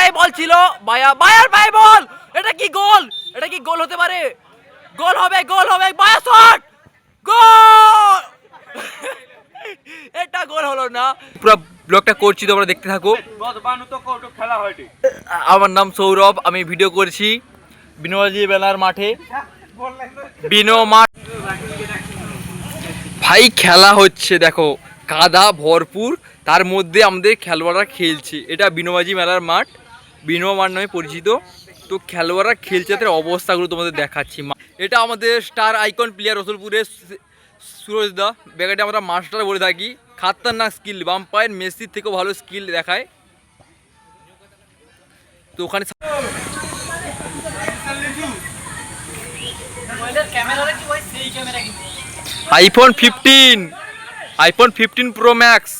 পায়ে বল ছিল, বায়ার পায়ে বল। এটা কি গোল? এটা কি গোল হতে পারে? গোল হবে, বায়া শট, গোল। এটা গোল হলো না। পুরো ব্লগটা করছি, তোমরা দেখতে থাকো। আমার নাম সৌরভ, আমি ভিডিও করছি বিনোবাজি মেলার মাঠে। ভাই খেলা হচ্ছে, দেখো কাদা ভরপুর, তার মধ্যে আমাদের খেলোয়াড়রা খেলছে। এটা বিনোবাজি মেলার মাঠ, বিনো মাঠ নামে পরিচিত। তো খেলোয়াড়রা খেলছে, তাদের অবস্থাগুলো তোমাদের দেখাচ্ছি। এটা আমাদের স্টার আইকন প্লেয়ার রসুলপুরের সুরজ দা, ব্যাগাটে আমরা মাস্টার বলে থাকি। খাতারনাক স্কিল, বাম পায়ের মেসির থেকেও ভালো স্কিল দেখায়। তো ওখানে আইফোন 15 প্রো ম্যাক্স।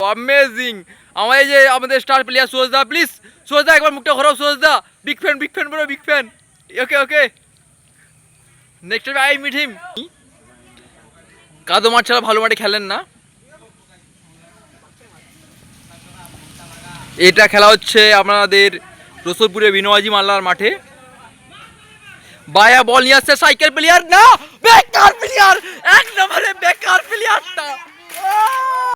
অ্যামেজিং। আমার এই যে আমাদের স্টার প্লেয়ার সুরজদা, প্লিজ সুরজদা একবার মুখটা ঘোরাও। সুরজদা big fan bro, big fan. Okay next time I meet him. কাদো মাঠ ছাড়া ভালো মাঠে খেলেন না। এটা খেলা হচ্ছে আমাদের রসুলপুরে বিনোবাজি মাল্লার মাঠে। বায়া বল নিয়ে আসছে, সাইকেল প্লেয়ার না, বেকার প্লেয়ার, এক নম্বরে বেকার প্লেয়ারটা।